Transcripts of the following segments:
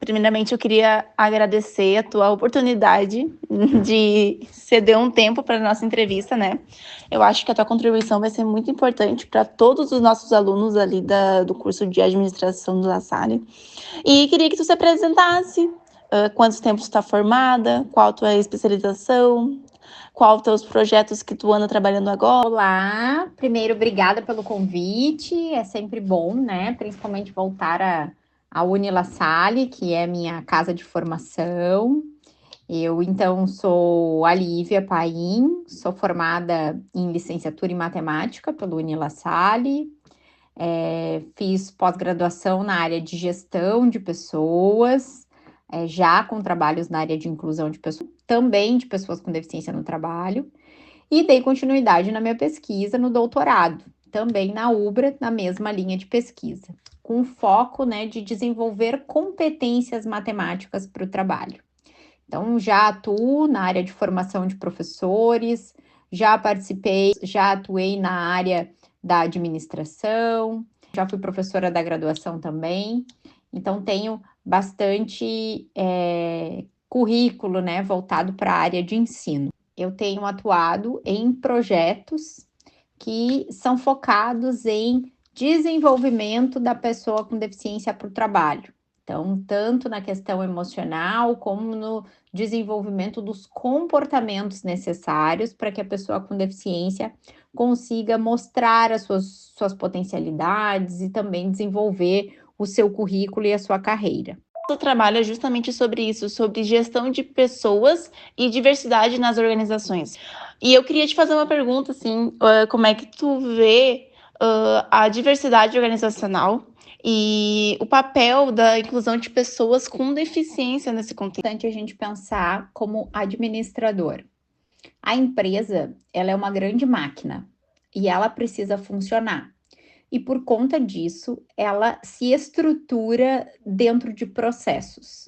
Primeiramente, eu queria agradecer a tua oportunidade de ceder um tempo para a nossa entrevista, né? Eu acho que a tua contribuição vai ser muito importante para todos os nossos alunos ali do curso de administração do La Salle. E queria que tu se apresentasse, quanto tempo tu está formada, qual a tua especialização, qual os teus projetos que tu anda trabalhando agora. Olá, primeiro, obrigada pelo convite, é sempre bom, né, principalmente voltar à Uni La Salle, que é minha casa de formação. Eu, então, sou a Lívia Paim, sou formada em licenciatura em matemática pelo Uni La Salle, fiz pós-graduação na área de gestão de pessoas, já com trabalhos na área de inclusão de pessoas, também de pessoas com deficiência no trabalho, e dei continuidade na minha pesquisa no doutorado, também na UBRA, na mesma linha de pesquisa, com foco, né, de desenvolver competências matemáticas para o trabalho. Então, já atuo na área de formação de professores, já atuei na área da administração, já fui professora da graduação também, então tenho bastante currículo, né, voltado para a área de ensino. Eu tenho atuado em projetos que são focados em desenvolvimento da pessoa com deficiência para o trabalho. Então, tanto na questão emocional, como no desenvolvimento dos comportamentos necessários para que a pessoa com deficiência consiga mostrar as suas potencialidades e também desenvolver o seu currículo e a sua carreira. O trabalho é justamente sobre isso, sobre gestão de pessoas e diversidade nas organizações. E eu queria te fazer uma pergunta, assim, como é que tu vê a diversidade organizacional e o papel da inclusão de pessoas com deficiência nesse contexto? É importante a gente pensar como administrador. A empresa, ela é uma grande máquina e ela precisa funcionar. E por conta disso, ela se estrutura dentro de processos.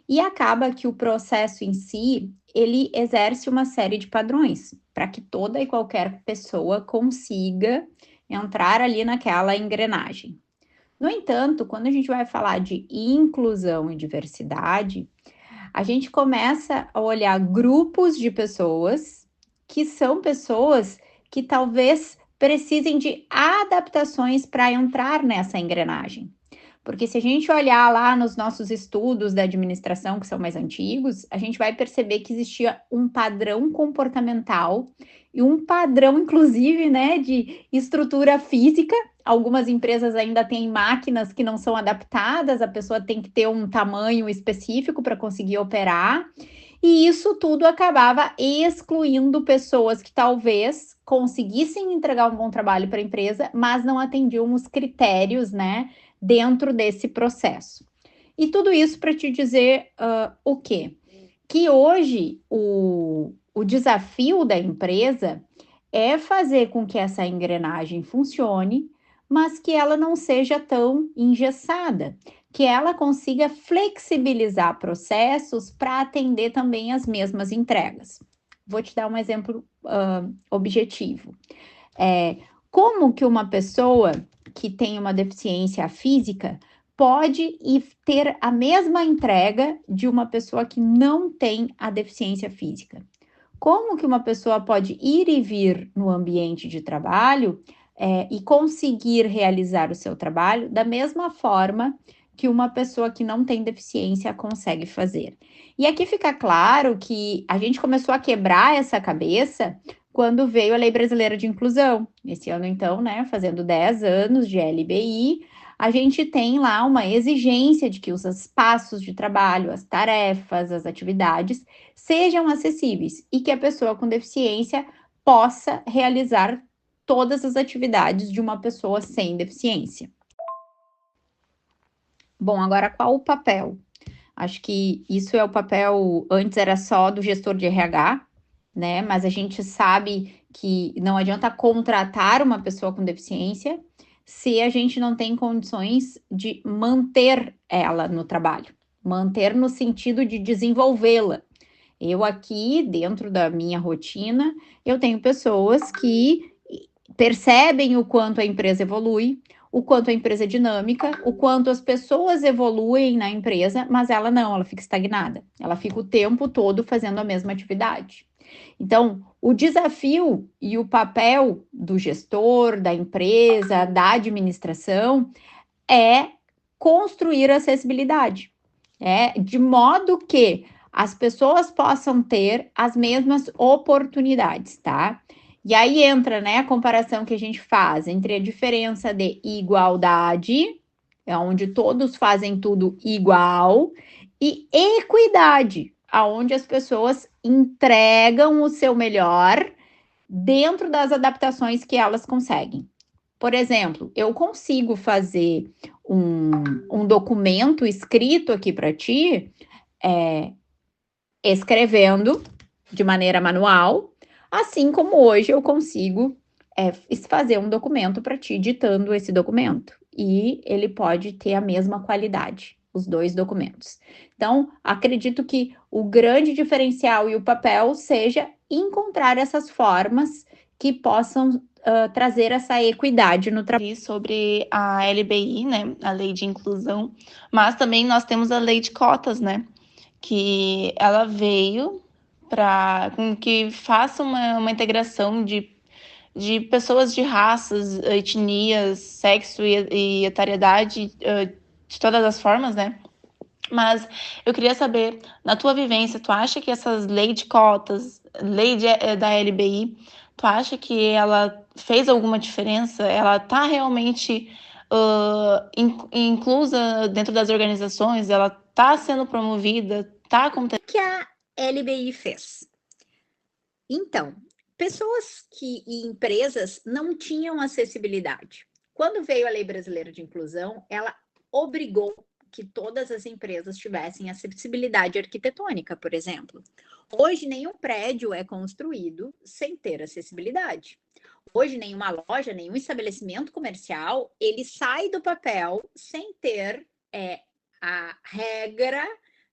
E acaba que o processo em si, ele exerce uma série de padrões para que toda e qualquer pessoa consiga entrar ali naquela engrenagem. No entanto, quando a gente vai falar de inclusão e diversidade, a gente começa a olhar grupos de pessoas que são pessoas que talvez precisem de adaptações para entrar nessa engrenagem. Porque se a gente olhar lá nos nossos estudos da administração, que são mais antigos, a gente vai perceber que existia um padrão comportamental e um padrão, inclusive, né, de estrutura física. Algumas empresas ainda têm máquinas que não são adaptadas, a pessoa tem que ter um tamanho específico para conseguir operar. E isso tudo acabava excluindo pessoas que talvez conseguissem entregar um bom trabalho para a empresa, mas não atendiam os critérios, né, dentro desse processo. E tudo isso para te dizer o quê? Que hoje o desafio da empresa é fazer com que essa engrenagem funcione, mas que ela não seja tão engessada, que ela consiga flexibilizar processos para atender também as mesmas entregas. Vou te dar um exemplo objetivo. Como que uma pessoa que tem uma deficiência física pode ter a mesma entrega de uma pessoa que não tem a deficiência física? Como que uma pessoa pode ir e vir no ambiente de trabalho e conseguir realizar o seu trabalho da mesma forma que uma pessoa que não tem deficiência consegue fazer? E aqui fica claro que a gente começou a quebrar essa cabeça quando veio a Lei Brasileira de Inclusão. Esse ano, então, né, fazendo 10 anos de LBI, a gente tem lá uma exigência de que os espaços de trabalho, as tarefas, as atividades sejam acessíveis e que a pessoa com deficiência possa realizar todas as atividades de uma pessoa sem deficiência. Bom, agora qual o papel? Acho que isso é o papel, antes era só do gestor de RH, né? Mas a gente sabe que não adianta contratar uma pessoa com deficiência se a gente não tem condições de manter ela no trabalho. Manter no sentido de desenvolvê-la. Eu aqui, dentro da minha rotina, eu tenho pessoas que percebem o quanto a empresa evolui, o quanto a empresa é dinâmica, o quanto as pessoas evoluem na empresa, mas ela não, ela fica estagnada. Ela fica o tempo todo fazendo a mesma atividade. Então, o desafio e o papel do gestor, da empresa, da administração é construir acessibilidade, de modo que as pessoas possam ter as mesmas oportunidades, tá? E aí entra, né, a comparação que a gente faz entre a diferença de igualdade, onde todos fazem tudo igual, e equidade, aonde as pessoas entregam o seu melhor dentro das adaptações que elas conseguem. Por exemplo, eu consigo fazer um documento escrito aqui para ti, escrevendo de maneira manual, assim como hoje eu consigo fazer um documento para ti, ditando esse documento. E ele pode ter a mesma qualidade, os dois documentos. Então, acredito que o grande diferencial e o papel seja encontrar essas formas que possam trazer essa equidade no trabalho. Sobre a LBI, né, a Lei de Inclusão, mas também nós temos a Lei de Cotas, né, que ela veio para que faça uma integração de pessoas de raças, etnias, sexo e etariedade, de todas as formas, né? Mas eu queria saber, na tua vivência, tu acha que essas leis de cotas, da LBI, tu acha que ela fez alguma diferença? Ela está realmente inclusa dentro das organizações? Ela está sendo promovida? Está acontecendo? O que a LBI fez? Então, pessoas e empresas não tinham acessibilidade. Quando veio a Lei Brasileira de Inclusão, ela obrigou que todas as empresas tivessem acessibilidade arquitetônica, por exemplo. Hoje, nenhum prédio é construído sem ter acessibilidade. Hoje, nenhuma loja, nenhum estabelecimento comercial, ele sai do papel sem ter a regra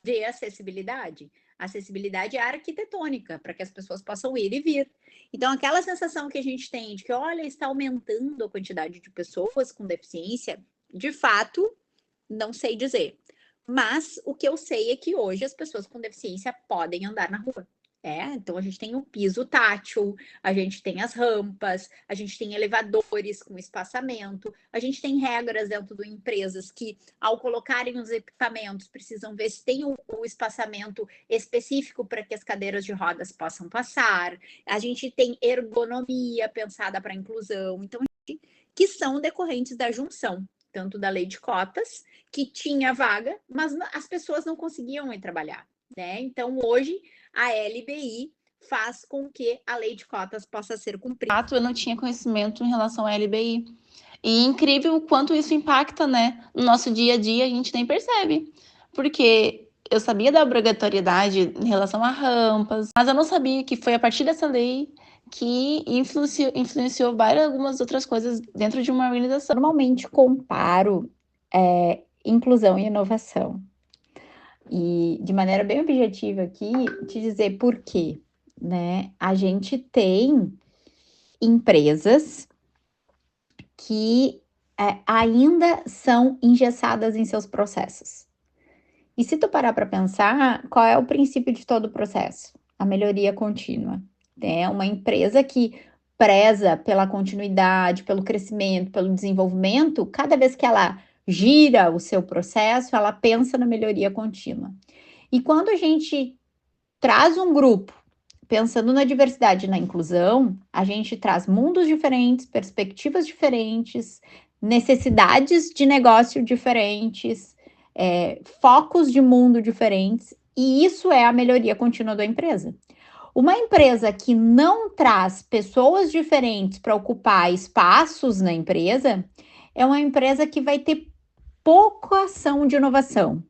de acessibilidade. Acessibilidade arquitetônica, para que as pessoas possam ir e vir. Então, aquela sensação que a gente tem de que, olha, está aumentando a quantidade de pessoas com deficiência, de fato, não sei dizer. Mas o que eu sei é que hoje as pessoas com deficiência podem andar na rua. Então a gente tem o piso tátil, a gente tem as rampas, a gente tem elevadores com espaçamento, a gente tem regras dentro de empresas que, ao colocarem os equipamentos, precisam ver se tem o espaçamento específico para que as cadeiras de rodas possam passar. A gente tem ergonomia pensada para inclusão, então, que são decorrentes da junção, tanto da lei de cotas, que tinha vaga, mas as pessoas não conseguiam ir trabalhar, né? Então, hoje, a LBI faz com que a lei de cotas possa ser cumprida. Eu não tinha conhecimento em relação à LBI. E incrível o quanto isso impacta, né? No nosso dia a dia, a gente nem percebe. Porque eu sabia da obrigatoriedade em relação a rampas, mas eu não sabia que foi a partir dessa lei que influenciou várias algumas outras coisas dentro de uma organização. Normalmente comparo inclusão e inovação. E de maneira bem objetiva aqui, te dizer por quê, né? A gente tem empresas que ainda são engessadas em seus processos. E se tu parar para pensar, qual é o princípio de todo o processo? A melhoria contínua. É uma empresa que preza pela continuidade, pelo crescimento, pelo desenvolvimento, cada vez que ela gira o seu processo, ela pensa na melhoria contínua. E quando a gente traz um grupo pensando na diversidade e na inclusão, a gente traz mundos diferentes, perspectivas diferentes, necessidades de negócio diferentes, focos de mundo diferentes, e isso é a melhoria contínua da empresa. Uma empresa que não traz pessoas diferentes para ocupar espaços na empresa é uma empresa que vai ter pouca ação de inovação.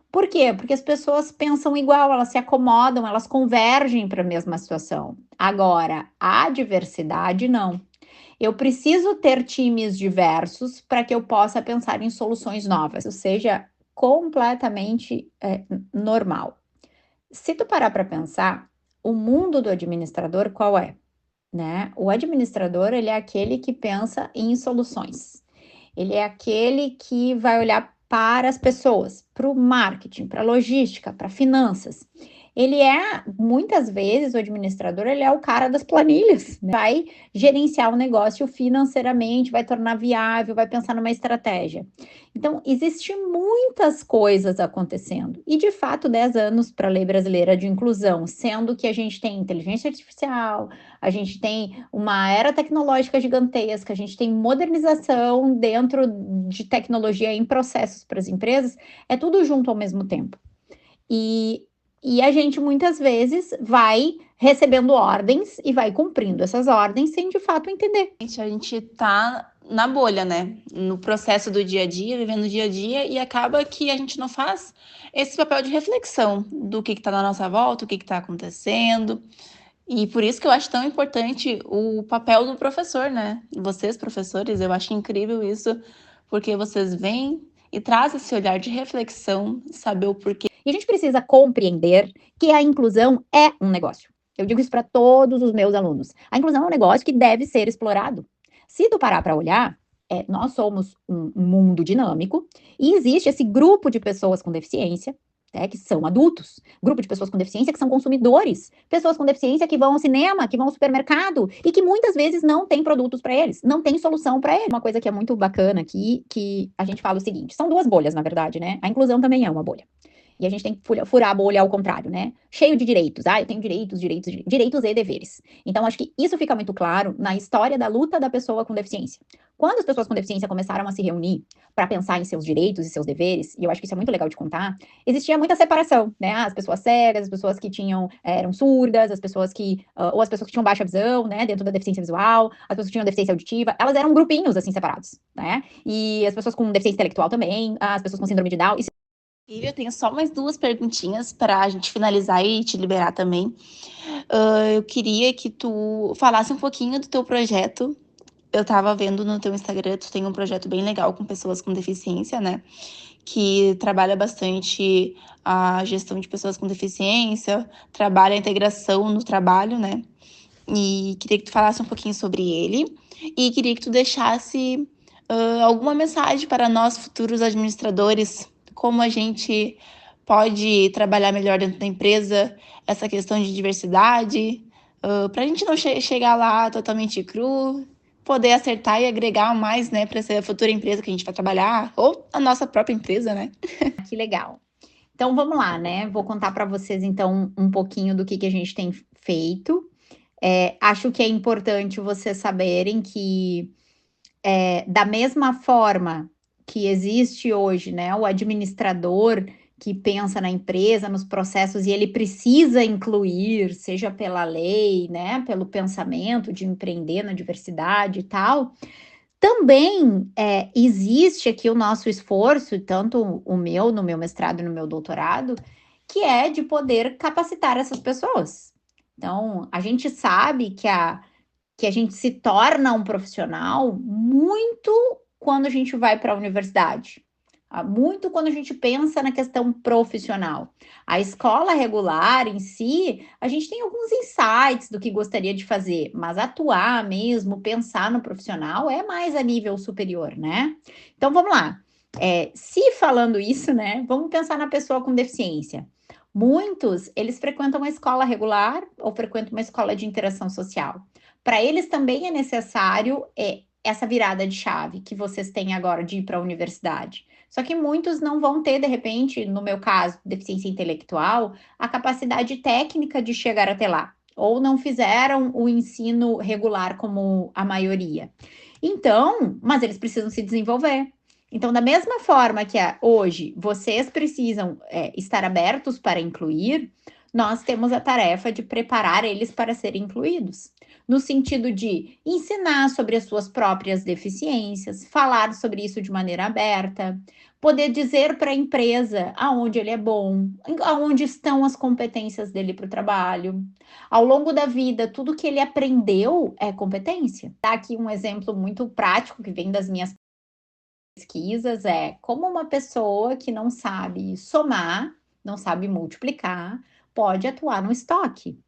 Por quê? Porque as pessoas pensam igual, elas se acomodam, elas convergem para a mesma situação. Agora, a diversidade não. Eu preciso ter times diversos para que eu possa pensar em soluções novas, ou seja, completamente normal. Se tu parar para pensar, o mundo do administrador qual é? Né? O administrador, ele é aquele que pensa em soluções. Ele é aquele que vai olhar para as pessoas, para o marketing, para a logística, para finanças. Ele é, muitas vezes, o administrador, ele é o cara das planilhas, né? Vai gerenciar o negócio financeiramente, vai tornar viável, vai pensar numa estratégia. Então, existem muitas coisas acontecendo. E, de fato, 10 anos para a Lei Brasileira de Inclusão, sendo que a gente tem inteligência artificial, a gente tem uma era tecnológica gigantesca, a gente tem modernização dentro de tecnologia em processos para as empresas, é tudo junto ao mesmo tempo. E, e a gente muitas vezes vai recebendo ordens e vai cumprindo essas ordens sem de fato entender. A gente tá na bolha, né? No processo do dia a dia, vivendo o dia a dia, e acaba que a gente não faz esse papel de reflexão do que está na nossa volta, o que está acontecendo. E por isso que eu acho tão importante o papel do professor, né? Vocês, professores, eu acho incrível isso, porque vocês vêm e trazem esse olhar de reflexão, saber o porquê. E a gente precisa compreender que a inclusão é um negócio. Eu digo isso para todos os meus alunos. A inclusão é um negócio que deve ser explorado. Se tu parar para olhar, nós somos um mundo dinâmico e existe esse grupo de pessoas com deficiência, que são adultos, grupo de pessoas com deficiência que são consumidores, pessoas com deficiência que vão ao cinema, que vão ao supermercado e que muitas vezes não tem produtos para eles, não tem solução para eles. Uma coisa que é muito bacana aqui, que a gente fala o seguinte, são duas bolhas, na verdade, né? A inclusão também é uma bolha. E a gente tem que furar a bolha ao contrário, né? Cheio de direitos. Eu tenho direitos e deveres. Então, acho que isso fica muito claro na história da luta da pessoa com deficiência. Quando as pessoas com deficiência começaram a se reunir para pensar em seus direitos e seus deveres, e eu acho que isso é muito legal de contar, existia muita separação, né? As pessoas cegas, as pessoas que eram surdas, as pessoas ou as pessoas que tinham baixa visão, né? Dentro da deficiência visual, as pessoas que tinham deficiência auditiva, elas eram grupinhos, assim, separados, né? E as pessoas com deficiência intelectual também, as pessoas com síndrome de Down. Eu tenho só mais duas perguntinhas para a gente finalizar e te liberar também. Eu queria que tu falasse um pouquinho do teu projeto. Eu estava vendo no teu Instagram, tu tem um projeto bem legal com pessoas com deficiência, né? Que trabalha bastante a gestão de pessoas com deficiência, trabalha a integração no trabalho, né? E queria que tu falasse um pouquinho sobre ele. E queria que tu deixasse alguma mensagem para nós, futuros administradores, como a gente pode trabalhar melhor dentro da empresa, essa questão de diversidade, para a gente não chegar lá totalmente cru, poder acertar e agregar mais, né, para essa futura empresa que a gente vai trabalhar, ou a nossa própria empresa, né? Que legal. Então vamos lá, né? Vou contar para vocês então um pouquinho do que a gente tem feito. Acho que é importante vocês saberem que da mesma forma que existe hoje, né, o administrador que pensa na empresa, nos processos, e ele precisa incluir, seja pela lei, né, pelo pensamento de empreender na diversidade e tal, também existe aqui o nosso esforço, tanto o meu, no meu mestrado e no meu doutorado, que é de poder capacitar essas pessoas. Então, a gente sabe que a gente se torna um profissional muito quando a gente vai para a universidade. Muito quando a gente pensa na questão profissional. A escola regular em si, a gente tem alguns insights do que gostaria de fazer, mas atuar mesmo, pensar no profissional é mais a nível superior, né? Então vamos lá. Se falando isso, né, vamos pensar na pessoa com deficiência. Muitos, eles frequentam uma escola regular ou frequentam uma escola de interação social. Para eles também é necessário essa virada de chave que vocês têm agora de ir para a universidade. Só que muitos não vão ter, de repente, no meu caso, deficiência intelectual, a capacidade técnica de chegar até lá, ou não fizeram o ensino regular como a maioria. Então, mas eles precisam se desenvolver. Então, da mesma forma que hoje vocês precisam estar abertos para incluir, nós temos a tarefa de preparar eles para serem incluídos, no sentido de ensinar sobre as suas próprias deficiências, falar sobre isso de maneira aberta, poder dizer para a empresa aonde ele é bom, aonde estão as competências dele para o trabalho. Ao longo da vida, tudo que ele aprendeu é competência. Tá aqui um exemplo muito prático que vem das minhas pesquisas, como uma pessoa que não sabe somar, não sabe multiplicar, pode atuar no estoque.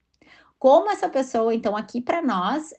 Como essa pessoa, então, aqui para nós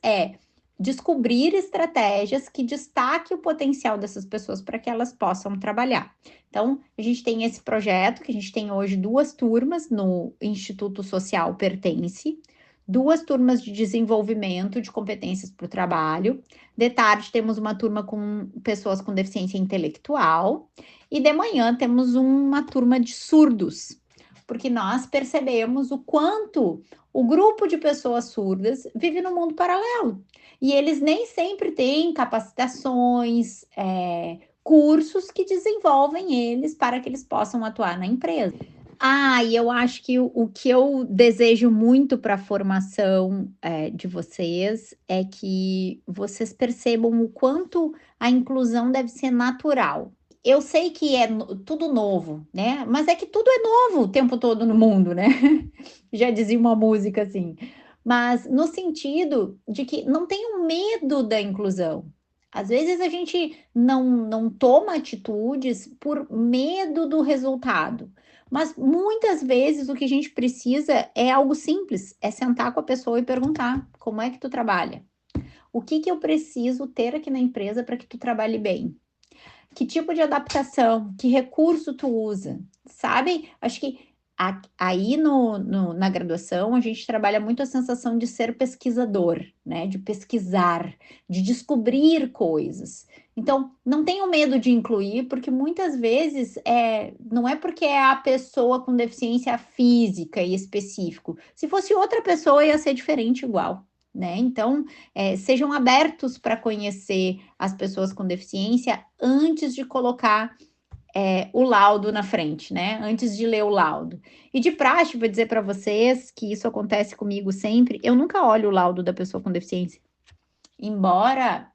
descobrir estratégias que destaquem o potencial dessas pessoas para que elas possam trabalhar. Então, a gente tem esse projeto, que a gente tem hoje 2 turmas no Instituto Social Pertence, 2 turmas de desenvolvimento de competências para o trabalho. De tarde, temos uma turma com pessoas com deficiência intelectual. E de manhã, temos uma turma de surdos, porque nós percebemos o quanto o grupo de pessoas surdas vive no mundo paralelo. E eles nem sempre têm capacitações, cursos que desenvolvem eles para que eles possam atuar na empresa. E eu acho que o que eu desejo muito para a formação de vocês é que vocês percebam o quanto a inclusão deve ser natural. Eu sei que é tudo novo, né? Mas é que tudo é novo o tempo todo no mundo, né? Já dizia uma música assim. Mas no sentido de que não tenham medo da inclusão. Às vezes a gente não toma atitudes por medo do resultado. Mas muitas vezes o que a gente precisa é algo simples, é sentar com a pessoa e perguntar: como é que tu trabalha? O que eu preciso ter aqui na empresa para que tu trabalhe bem? Que tipo de adaptação, que recurso tu usa, sabe? Acho que aí na graduação a gente trabalha muito a sensação de ser pesquisador, né? De pesquisar, de descobrir coisas. Então, não tenho medo de incluir, porque muitas vezes não é porque é a pessoa com deficiência física e específico. Se fosse outra pessoa, ia ser diferente igual. Né? Então, sejam abertos para conhecer as pessoas com deficiência antes de colocar o laudo na frente, né? Antes de ler o laudo. E de praxe, vou dizer para vocês que isso acontece comigo sempre. Eu nunca olho o laudo da pessoa com deficiência. Embora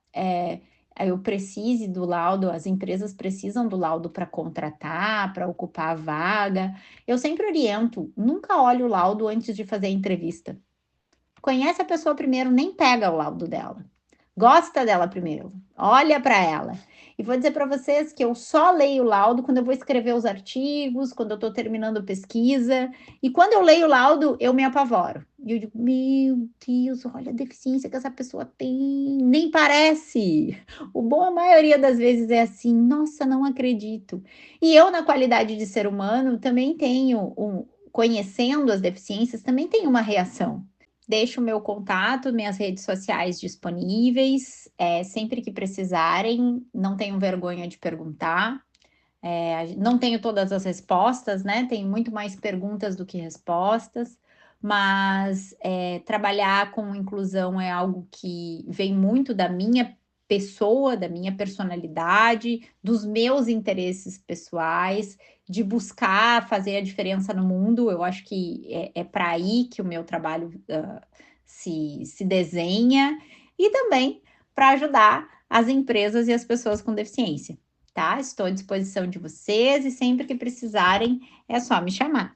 eu precise do laudo, as empresas precisam do laudo para contratar, para ocupar a vaga. Eu sempre oriento, nunca olhe o laudo antes de fazer a entrevista. Conhece a pessoa primeiro, nem pega o laudo dela. Gosta dela primeiro, olha para ela. E vou dizer para vocês que eu só leio o laudo quando eu vou escrever os artigos, quando eu estou terminando pesquisa. E quando eu leio o laudo, eu me apavoro. E eu digo, meu Deus, olha a deficiência que essa pessoa tem. Nem parece. O bom, a maioria das vezes é assim, nossa, não acredito. E eu, na qualidade de ser humano, também tenho, conhecendo as deficiências, também tenho uma reação. Deixo o meu contato, minhas redes sociais disponíveis, sempre que precisarem, não tenham vergonha de perguntar. Não tenho todas as respostas, né? Tenho muito mais perguntas do que respostas, mas trabalhar com inclusão é algo que vem muito da minha pessoa, da minha personalidade, dos meus interesses pessoais, de buscar fazer a diferença no mundo. Eu acho que é para aí que o meu trabalho se desenha, e também para ajudar as empresas e as pessoas com deficiência. Tá? Estou à disposição de vocês e sempre que precisarem é só me chamar.